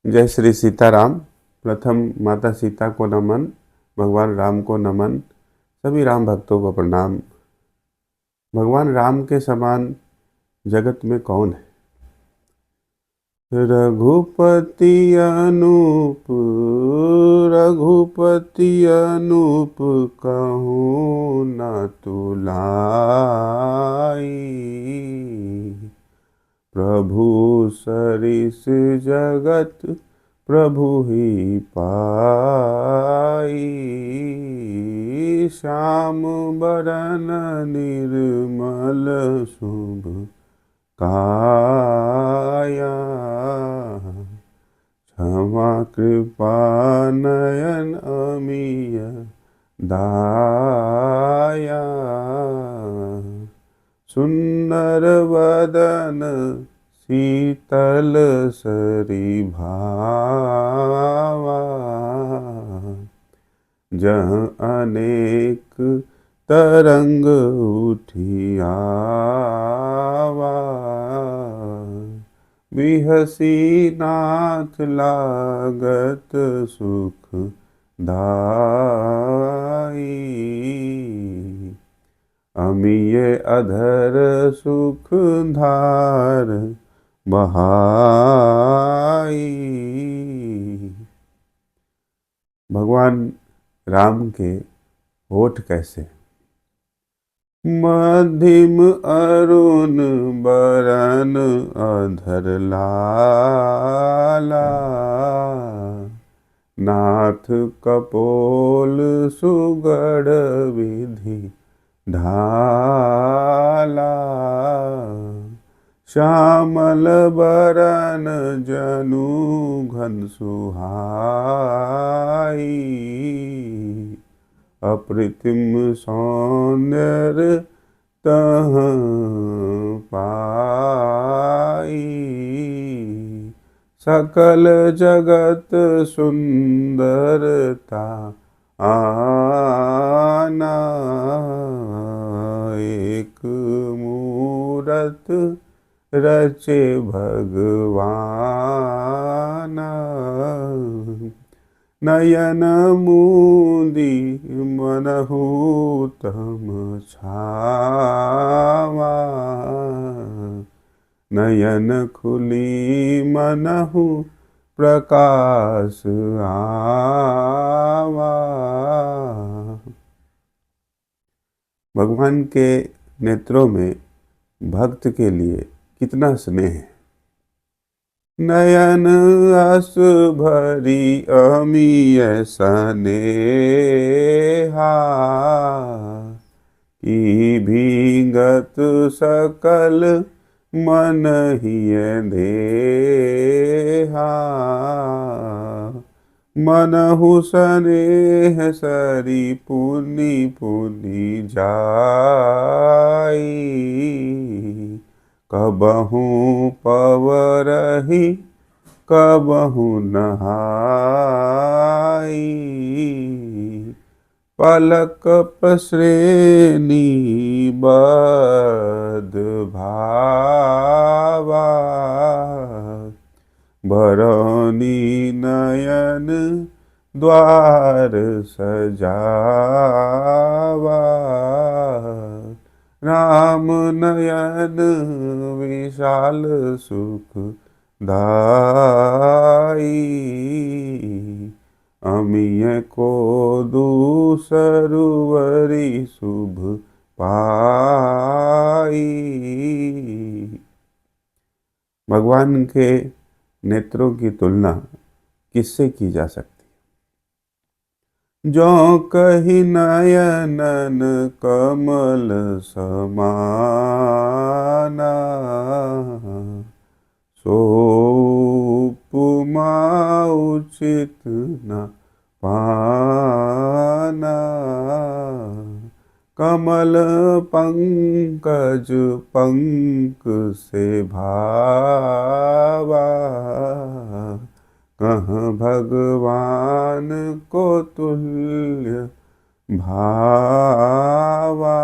जय श्री सीताराम। प्रथम माता सीता को नमन, भगवान राम को नमन, सभी राम भक्तों को प्रणाम। भगवान राम के समान जगत में कौन है? रघुपति अनूप, रघुपति अनूप, कहूँ न तुलाई। प्रभु सरिस जगत प्रभु ही पाई। श्याम बरन निर्मल शुभ काया। क्षमा कृपा नयन अमीय दाया। सुंदर वदन शीतल सरी भावा। जहाँ अनेक तरंग उठी आवा। बिहसी नाथ लागत सुख दाई। अमिय अधर सुख धार बहाई। भगवान राम के होठ कैसे? मध्यम अरुण बरन अधर लाला। नाथ कपोल सुगढ़ विधि ढाला। श्यामल बरन जनु घन सुहाई। अप्रतिम सौंदर्य तहाँ पाई। सकल जगत सुंदरता आना। एक मूरत रचे भगवाना। नयन मूंदी मनहु तम छावा। नयन खुली मनहु प्रकाश आवा। भगवान के नेत्रों में भक्त के लिए कितना स्नेह है। नयन अस भरी अमीय सनेहा। की भीगत सकल मन हिय देहा। मनहु स्नेह सरी पुनि पुनि जाई। कबहू पवरहि कबहू नहाई। पलक पसरेनी बद भावा। बरौनी नयन द्वार सजावा। राम नयन विशाल सुख दाई। अमिय को दूसरुवरी शुभ पाई। भगवान के नेत्रों की तुलना किससे की जा सकती? जो कही नयनन कमल समाना। सो उपमा उचित न पाना। कमल पंकज पंक से भावा। कहाँ भगवान को तुल्य भावा।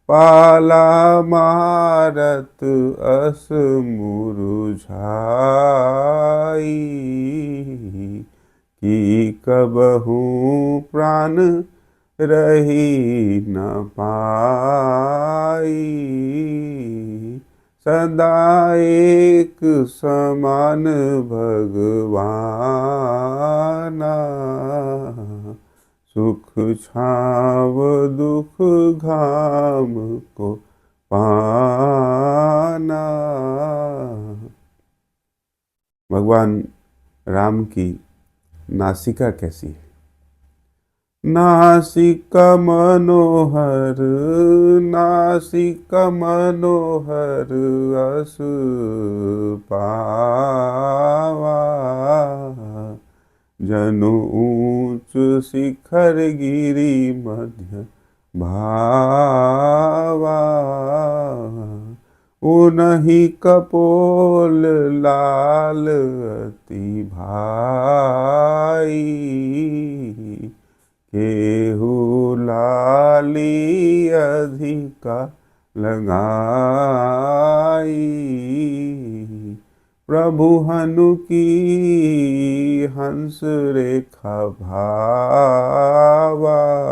पाला मारत अस मुरुझावा। कबहू प्राण रही न पाई। सदा एक समान भगवाना, सुख छाव दुख घाम को पाना। भगवान राम की नासिका कैसी है? नासिका मनोहर, नासिका मनोहर अस पावा। जनु ऊंच शिखर गिरी मध्य भावा। उनहि कपोल लाल अति भाई। केहू लाली अधिका लगाई। प्रभु हनु की हंस रेखा भावा।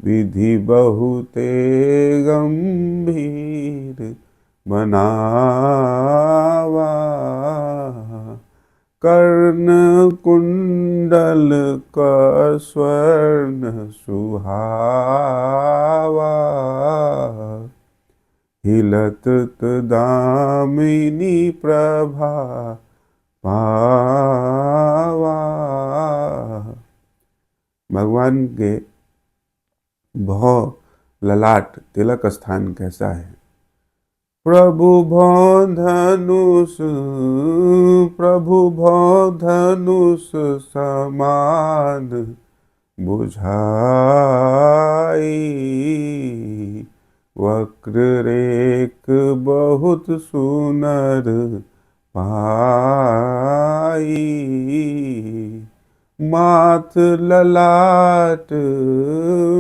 विधि बहुते गंभीर बनावा। कर्ण कुंडल का स्वर्ण सुहावा। हिलत दामिनी प्रभा पावा। भगवान के भौ ललाट तिलक स्थान कैसा है? प्रभु भौ धनुष, प्रभु भौ धनुष समान बुझाई। वक्र रेख बहुत सुनर पाई। माथ ललाट,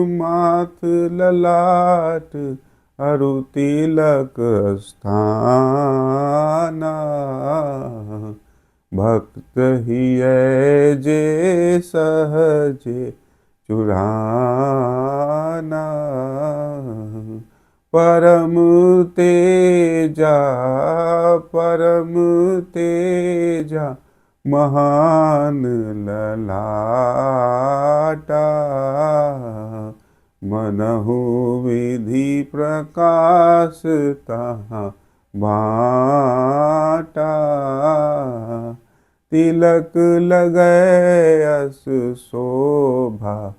माथ ललाट अरु तिलक स्थाना। भक्त हिय जे सहजे चुराना। परम तेजा, परम तेजा महान ललाटा। मनहु विधि प्रकाश तहाँ बाटा। तिलक लगय अस शोभा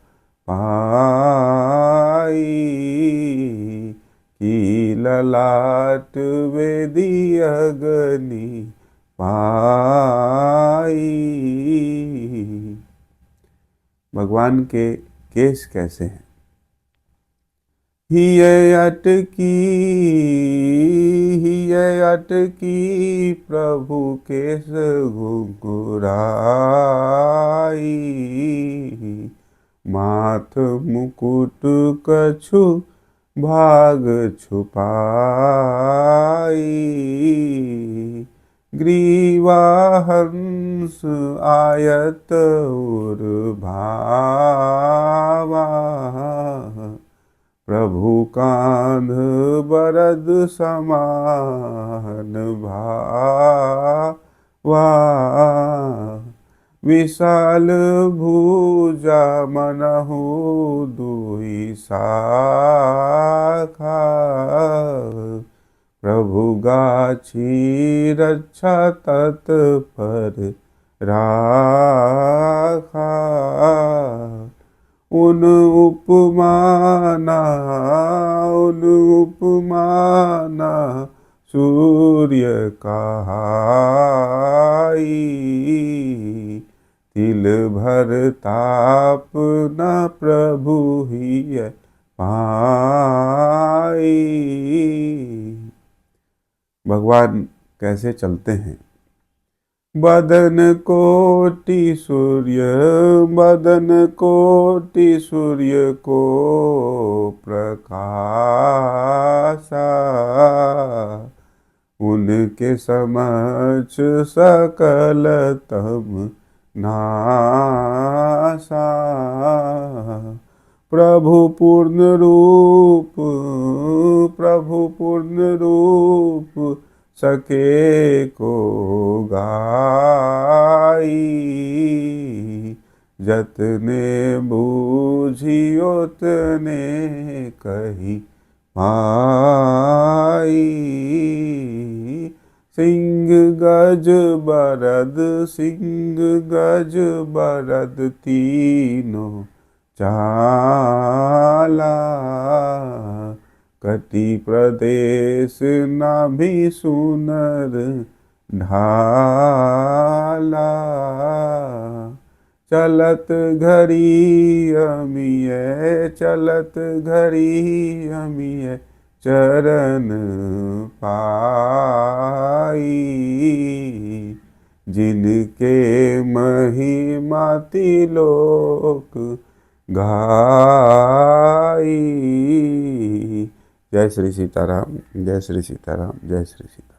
पाई। की ललाट वेदी अग्नि पाई। भगवान के केश कैसे हैं? हिय अटकी, हिय अटकी प्रभु केश घुंघराई। माथ मुकुट कछु भाग छुपाई। ग्रीवा हंस आयत उर्भावा। प्रभु कांध बरद समान भावा। विशाल भुजा मनहु दुई शाखा। प्रभु गाछी रक्षा तत्पर राखा। उन उपमाना, उन उपमाना सूर्य कहाई। तिल भर ताप न प्रभु हिय पाई। भगवान कैसे चलते हैं? बदन कोटि सूर्य, बदन कोटि सूर्य को प्रकाशा। उनके समक्ष सकल तम नासा। प्रभु पूर्ण रूप, प्रभु पूर्ण रूप, सके को गाई। जतने बूझी उतने कही माई। सिंह गज बरद, सिंह गज बरद, तीनों चाला। कति प्रदेश नाभि सुनर ढाला। चलत घड़ी अमिय, चलत घड़ी अमिय, चरण पाई। जिनके महिमा तिलोक गाई। जय श्री सीताराम, जय श्री सीताराम, जय श्री सीताराम।